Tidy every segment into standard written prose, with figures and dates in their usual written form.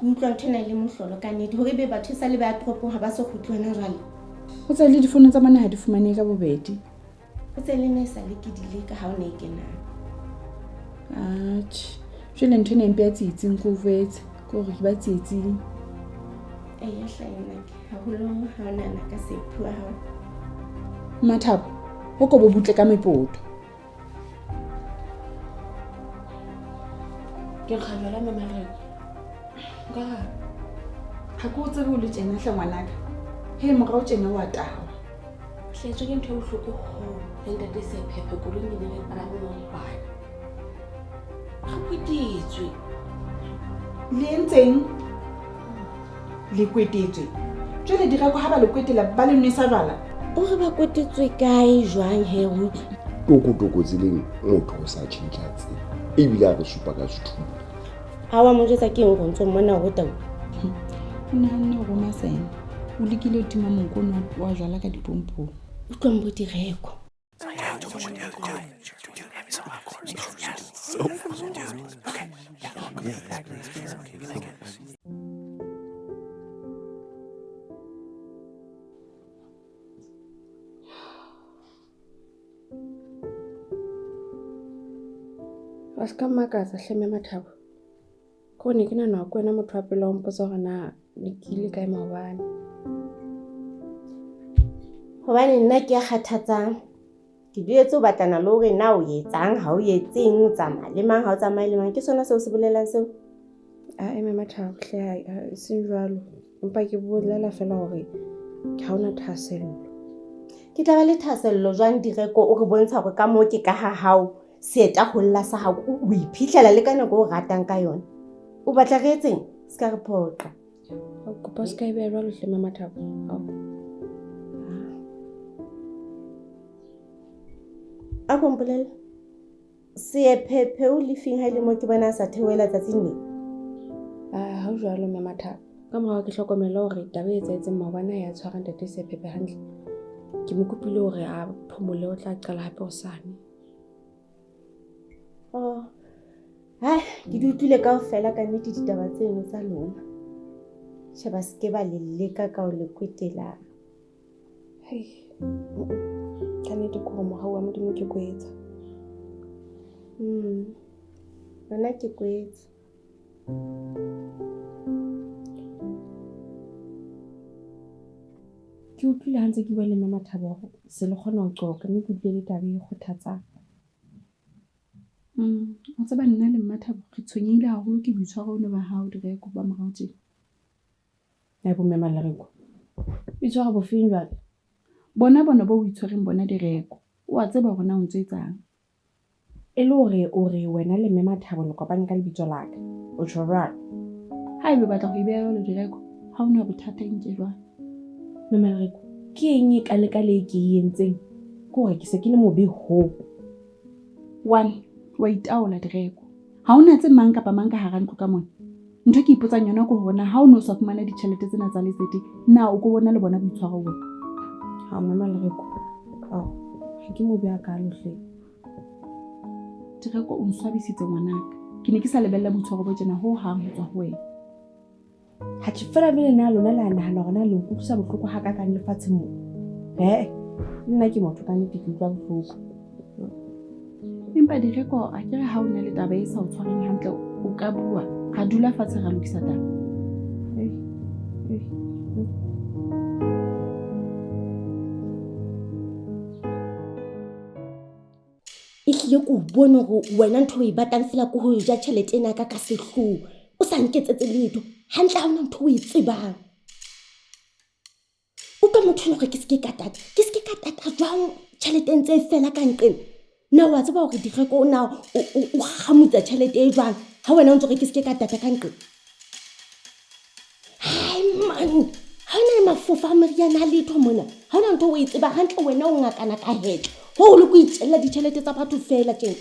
utlwa ntho ena le mohlolo ka nnete hore be batho sa le ba toropong ha ba so kgutli hona jwale. Ho tsa le difono tsa mana ha di fumanehe ka bobedi. Ho tse le ne sa le ke dile ka ha o ne ke nang. Jwale ntho ena mpe ya tsitsing ko vetse ko re ba tsitsing. Ya hlahena ke haholo ha ona na ka sephuwa ha. Mathabo ho ko bo butle ka mepoto. Ke kgajala mamare. Ka Ha ko tsebe ho le tjena hla ngwanaka. He morao tjena wa tawa. Hletswe ke ntho e bohloko ho ntate se phephe ko le le para mo bana. Ga putitswe. Le ntseng le kwetetswe. Jwale dirako ha ba le kwetela ba le nwesa jwala. O re ba kwetetswe kae jwang he ho? Toko tseleng motho o sa tjhentjhatse. E bile a re supa ka sethupa. Ha wa mo jetsa ke eng go ntse mona go tau. Nna go masena. O lekile ho tima monkono wa jwala ka dipompo. O tlo mbo direko. Aska makatsa hleme Mathabo. Ko ne ke nana ko wena motho wa pele wa mpotsa gore na lekile kae maobane. Hobane nna ke a kgathatsang. Ke duetse o batlana le hore na o etsang ha o etseng o tsamaya le mang ha o tsamaya le mang ke sona seo se bolelang seo. Eme Mathabo hle seng jwalo. Empa ke bolela fela hore ke ha ona thasello. Ke tla ba le thasello jwang direko o re bontsha hore ka mo ke ka ha hao seeta ho lla sa hao o iphitlhela le ka nako o ratang ka yona. O batla re etseng ska re phoqa. O kopa ska ibe jwalo hle Mathabo. A kompolele se phephe o lefing ha ile mo ke bona sa theoela tsatsing ne. Ha o jwalo Mathabo. Ka morao ke hlokomela hore taba e etsetseng maobane ya tshwara ntate se phephe hantle. Ke mo kopile hore a phomole o tla qala hape hosane. Ke di utlwile kaofela ka nnete ditaba tseno tsa lona. Sheba ske ba le leka ka o le kwetela. Ka nnete ko mohau wa modimo ke kwetsa. Bana ke kwetsa. Ke utlwile ha ntse ke bua le Mathabo se le kgona ho qoqa mme ke utlwile taba e kgothatsang. O tseba nna le Mathabo re tshwenyehile haholo ke boitshwaro bona ba hao direko ba morao tjena. Ya bo mema Lereko. Boitshwaro bo feng jwale? Bona bo itshwareng bona direko. O a tseba hore na o ntse etsang. E le hore o re wena le Mathabo le kopane ka lebitso la ka. O tjho jwalo. Ha ebe batla go ibeya jwalo direko ha ona bothata nke jwalo. Mema Lereko ke eng e ka le ke entseng? Ke hore ke se ke le mobe ho. 1 wa itaola direko. Ha ona tse mang kapa mang ka hara ntlo ka mona. Ntho ke ipotsang yona ko hona ha o no sa fumana ditjhelete tsena tsa letsete na o go bona le bona boitshwaro bona. Ha Mema Lereko. Ha ke mobe a ka lohle. Direko o nswabisitse ngwanaka. Ke ne ke sa lebella boitshwaro bo tjena ho hang ho tswa ho wena. Ha ke fela bile na lona la nahana hona le nkutlisa bohloko ha ka ka lefatshe mo. Nna ke motho ka nnete ke utlwa bohloko. Empa direko a kere ha ona le taba e sa o tshwareng hantle o ka bua ra dula fatshe ra lokisa taba. Ehlile ko bone hore wena ntho e batlang fela ko ho ja tjhelete ena ka sehloho. O sa nketsetse letho hantle ha ona ntho o e tsebang. O ka motho le hore ke se ke katata jwang tjhelete ntse e fela ka nqeng. Na wa tseba hore direko o na o kgamutsa tjhelete e jwang ha wena o ntse re ke se ke katata ka nqeng. Hai man, ha ona le mafofa a meriana a letho mona. Ha ona ntho o e tseba hantle wena o ngakana ka hetla. Ho le go itjella ditjhelete tsa batho fela tjena.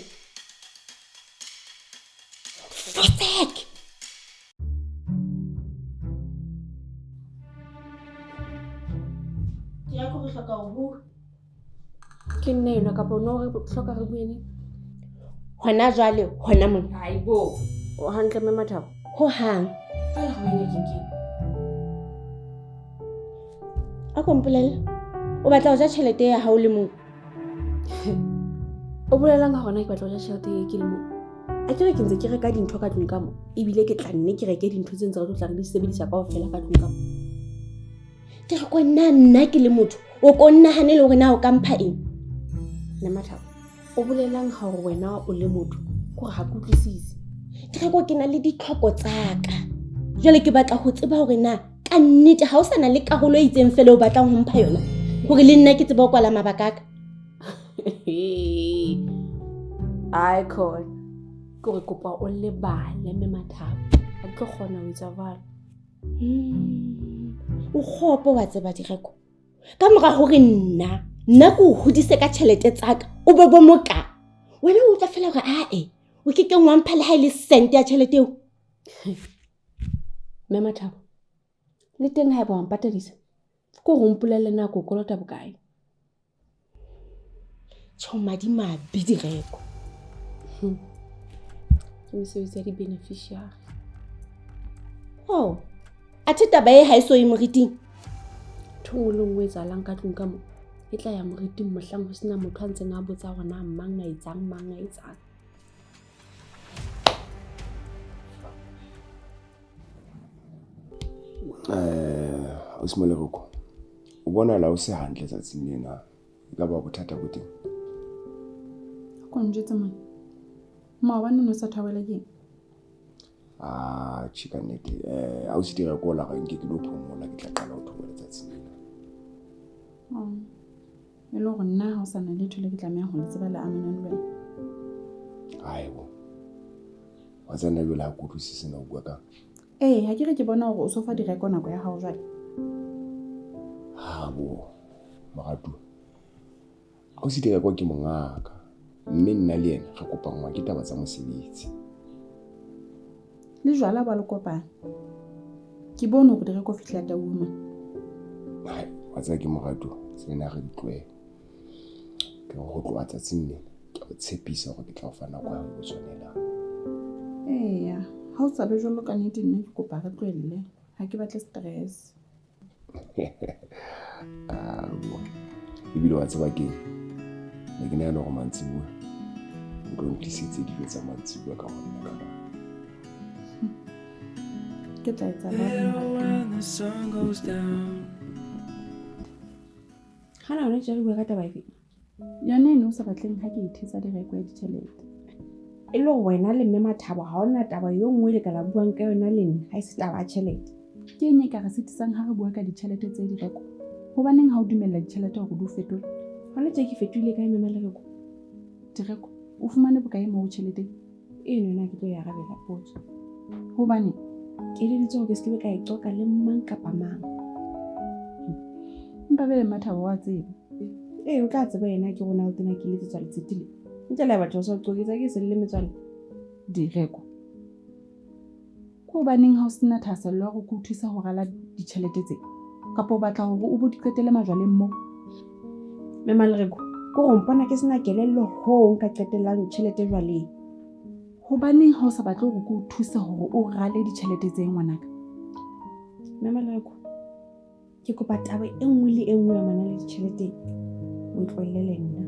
Fuck. Ya go hloka ho Ke nne yona kapa no re hloka re buene. hona jwale hona mona. Haibo. O hantle Mathabo. Ho hang. Jwale ho wena keng? A kompolele. O batla ho ja tjhelete ya hao le moo. O bolelang hore ke batla ho ja tjhelete e ke le moo. A ke re ke ntse ke reka dintho ka tlung ka moo. Ebile ke tla nne ke reke dintho tse ntse re tla re di sebedisa kaofela ka tlung ka moo. Ke re ko nna ke le motho. O ko nnahane le hore na o ka mpha eng? Nna Mathabo. O bolelang hore wena o le motho kore ha ke utlwisise. Ke re ko ke na le ditlhoko tsa ka. Jwale ke batla ho tseba hore na ka nnete ha o sana le karolo e itseng fela o batlang ho mpha yona. Hore le nna ke tsebe ho kwala mabaka ka. Ai khona. Ke re kopa o lebale mme Mathabo. Ha ke tlo kgona ho etsa jwalo. O kgopo wa tseba direko. Ka mora hore nna ke o hodise ka tjhelete tsa ka. O be bo moka. Wena o tla fela hore o ke keng wa mpha le ha ile sent ya tjhelete eo. Mme Mathabo. Le teng ha eba wa mpatadisa. Ke ho mpolelle nako kolota bokae. Tshomadi mabi direko. Ke mesebetsi ya di-beneficiary. Oh. Athe taba e ha e so e moriting. Thungo le nngwe etsahalang ka tlung ka moo. E tla ya moriting mohlang ho sena motho a ntseng a botsa hore na mang a etsang mang a etsang. O Simoleroko. O bona la o se hantle tsatsing lena. Ka ba bothata bo teng. Ko njetse mona. Maobane no sa thawela ke. Chika nete. A o se dira ko la ga nke ke lo phomola ke tla qala ho thoba tsatsing lena. E le hore nna ha o sana letho le ke tlameha ho le tseba le amanang le wena. Aibo. Wa tsana le la go tlosisa na o bua ka. Ha ke re ke bona hore o sofa direko nako ya hao jwale. Bo. Maratu. A o se dira ko ke mongaka. Mme nna le yena ga kopa ngwa ke taba tsa mosebetsi. Le jwala ba le kopana. Ke bone hore direko fihla ta uma. Wa tsa ke moratu. Sena re ditloe. Ke go tloa tsatsing lena. Ke go tshepisa hore ke tla o fana kwa go tshwanela. Ha o tsabe jwalo ka nnete nna ke kopa re tlohelle. Ha ke batle stress. Ebile wa tseba ke ne ke nahana gore mantsibuwa o tlo ntlisitse dijo tsa mantsibuwa ka gonna ka mo. Ke tla etsa ba Hana hona jwale bua ka taba efe? yone ene o sa batleng ha ke ithetsa direko ya ditjhelete. E le wena le mme Mathabo ha ona taba yo nngwe le ka la buang ka yona le nna ha e se taba ya tjhelete. Ke eng e ka re sitisang ha re bua ka ditjhelete tse direko? Hobaneng ha o dumella ditjhelete hore di o fetole? Hona tje ke fetohile kae mme Malereko? Direko, o fumane bokae moo tjheleteng? Eno yona ke tlo ya arabela potso. Hobane Ke eleditse hore ke se ke ka e qoqa le mang kapa mang. mpa bele Mathabo wa tseba. O tla tseba yena ke rona o tena ke letsetsa letsetile. Ntse le batho ba sa qoqetsa ke se le metswalle. Direko. Ko baneng ha o sena thasello hore go thusa ho rala ditjhelete tse. Kapa o batla hore o bo di qetele majwaleng moo. Mme Malereko, ke go mpona ke sena kelello ho nka qetellang tjhelete jwaleng. Hobaneng ha o sa batle hore go thusa hore o rale ditjhelete tse ngwanaka? Mme Malereko, ke kopa taba e nngwe le e nngwe ya mana le ditjhelete. O tlohelle nna.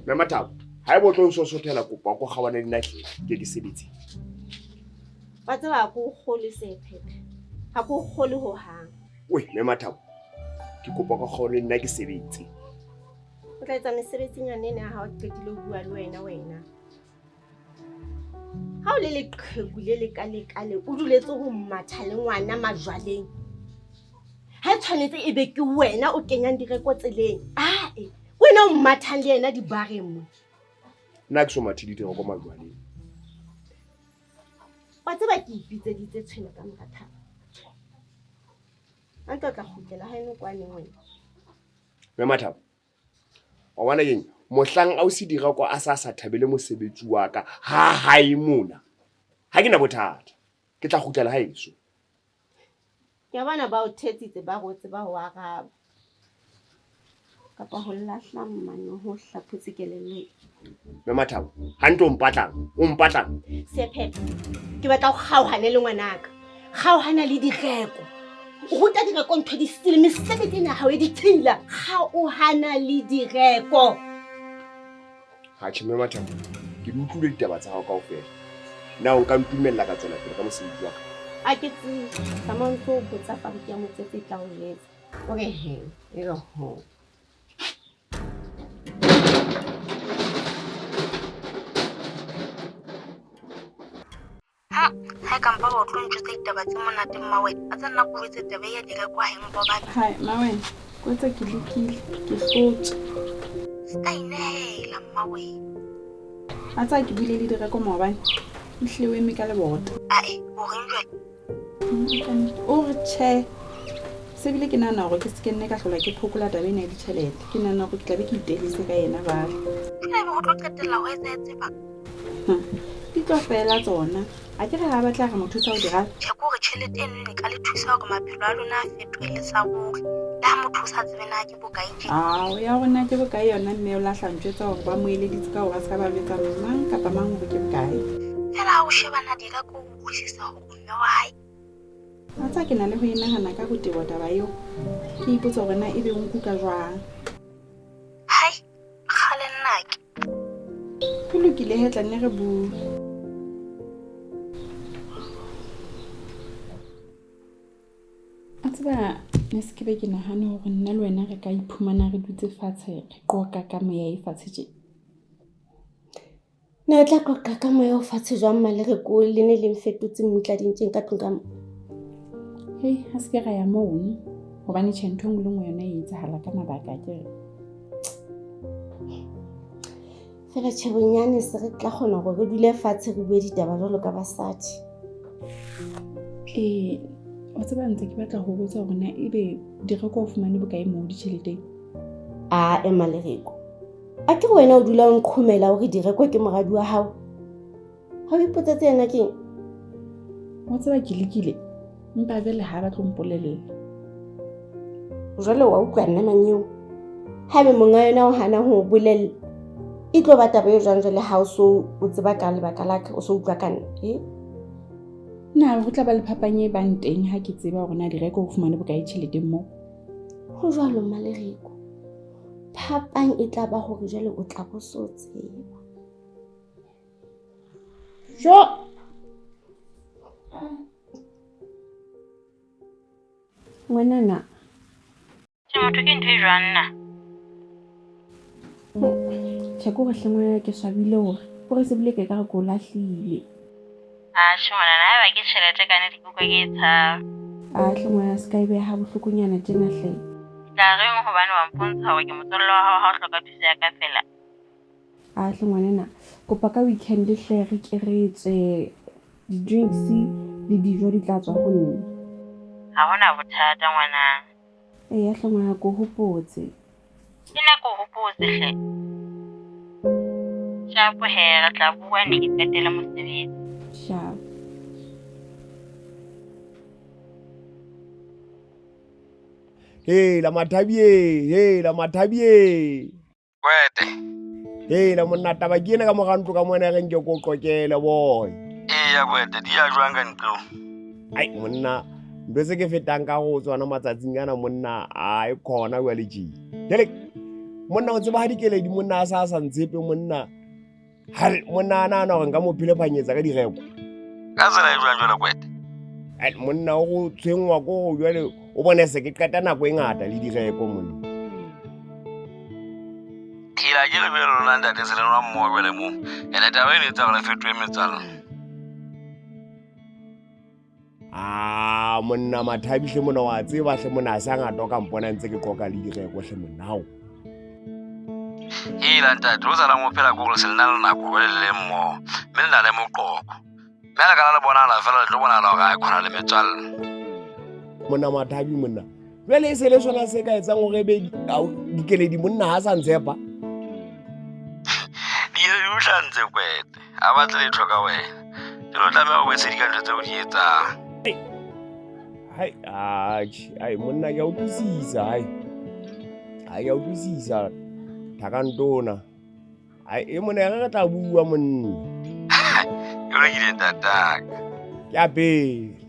Mme Mathabo, ha e botlo o so sothela kopa go gawana dina ke di sebetse. Wa tseba go kgole sephephe. Ha go kgole ho hang. Mme Mathabo, ke kopa go gawana dina ke sebetse. O tla etsa mesebetsi nyanene ha o qetile ho bua le wena. Ha o le leqhegu le lekale o duletse ho matha le ngwana majwaleng. Ha tshwanetse e be ke wena o kenyang direko tseleng. Wena o mathang le yena dibareng mo. Nna ke so mathidite go majwaleng. Wa tseba ke ipitseditse tshwene ka mratha. A ntlo tla kgutlela ha eno kwane wena. Mme Mathabo, wa bona eng? Mohlang a o se dira kwa a sa thabele mosebetsi wa ka ha hae mona. Ha ke na bothata. Ke tla kgutlela ha eso. Ke bona ba o thetsitse ba rotse ba ho araba. Kapa ho lahla mmane ho hlaphutse kelello. Mme Mathabo, hantle o mpatlang. Sephephe. Ke batla go kgaohane le ngwanaka. Kgaohana le direko. O ruta direko ntho di sile mesebetsi ena ha o di tshila. Kgaohana le direko. Ha tjhe mme Mathabo, ke di utlwile ditaba tsa hao kaofela. Na o ka ntumella ka tsela pele ka mosebetsi wa ka. A ke tse tsamantso botsa pariki ya motsetse tla o jetsa. Okay he, e go ho. Ha ka mpa ho tlo ntjutse ditaba tse monate mmawe a tsa nna go wetse taba ya dire kwa heng go ba Hai mawe ko tsa ke lekile ke hlotse ska inela mmawe a tsa ke bile le direko maobane ehlile o eme ka lebota o reng jwale o re tjhe se bile ke nahana hore ke se ke nne ka hlola ke phokola taba ena ya ditjhelete ke nahana hore ke tla be ke itelise ka yena jwale jwale be go tlo qetella ho etsetse ba di tlo fela tsona a ke re ha batla ga motho sa o dira tjhe ko re tjhelete eno ne ka le thusa hore maphelo a lona a fetohe le sa ruri le ha motho o sa tsebe na ke bokae tje o ya rona ke bokae yona mme o lahla ntjwetsa hore ba mo eleditse ka hore a se ka ba betsa mang kapa mang hore ke bokae fela ha o shebana dira ko o utlwisisa hore mme wa hae a tsa ke na le ho inahana ka botebo taba eo ke ipotsa hore na ebe o nkuka jwang hai kgale nnake go lokile he tla nne re bue a tseba ne se ke be ke nahane hore nna le wena re ka iphumana re dutse fatshe re qoqa ka moya e fatshe tje Ne tla qoqa ka moya o fatshe jwang male re ko le ne le mfetotse mmutla dintjeng ka tlong ka mo. hei ha se ke ra ya moo hobane tjhe ntho e nngwe le nngwe yona e etsahala ka mabaka a kere Fela tjhebonyane se re tla kgona hore re dule fatshe re bue ditaba jwalo ka basadi. O tseba ntse ke batla ho botsa hore na ebe direko o fumane bokae moo ditjheleteng Ema lereko. A ke wena o dula o nqhomela hore direko ke moradi wa hao. Ha o ipotsetse yena keng? o tseba ke lekile mpa jwale ha ba tlo mpoleleng Jwale wa utlwa nna manyeo. Haebe monga yona o hana ho bolella e tlo ba taba e jwang jwale ha o so o tseba ka lebaka la ka o so utlwa ka nna na ho tla ba le phapanye e bang teng ha ke tseba hore na direko o fumane bokae tjheleteng moo ho jwalo malereko. Phapang e tla ba hore jwale o tla bo so tseba ngwanana tjhe motho ke ntho e jwang nna tjhe ko re hlengwe ke swabile hore se bile ke ka re ko lahlile tjhe ngwanana ha ba ke tjhelete ka nnete ke utlwa ke e tshaba hlengwe ya se ka ebe ha bohlokonyana tjena hle tla reng hobane wa mpontsha hore ke motswalle wa hao ha o hloka thuso ya ka fela hlengwanena kopa ka weekend hle re ke re etse di-drinks le dijo di tla tswa ho nna ha hona bothata ngwanang hlengwa ya ko hopotse ke nako ho hopotse hle shapo he re tla bua ne ke qetela mosebetsi sharp La Mathabie. Wete. La monna taba ke ena ka morantlo ka mona re nke ko qoqele boy. Ya wete di ya jwang ka ntlo. Ai monna ntse se ke fetang ka go tswana matsatsing ana monna ai khona wa le ji. Jale monna o tseba ha dikeledi monna a sa ntsepe monna. Ha monna ana hore nka mo phile phanyetsa ka direko. Ka tsela e jwang jwale wete. Ai monna o go tshengwa go jwale o bone se ke qeta nako e ngata le direko monna. Kila ke le belo la ntate se le nwa mmoho jwale mo. Ene taba ene tsa gore fetoe metsalo. Monna Mathabi hle mona wa tseba hle mona a sa ngata ka mpona ntse ke qoqa le direko hle monna hao. La ntate o sala mo phela go se le nna le nako jwale le mmoho. Mme le na le moqoqo. Mme la kana le bona la fela le tlo bona la ga khona le metswalle. Monna Mathabi monna jwale se le sona se ka etsang hore be dikeledi monna ha sa ntshepa di le utlantse kwete a batla le thoka wena di lo tlameha o bese di ka ntse o di etsa Hai monna ke a utlwisisa hai ke a utlwisisa thakantona hai e mona ya re tla bua monna Ke lokile ntataka. ke a pele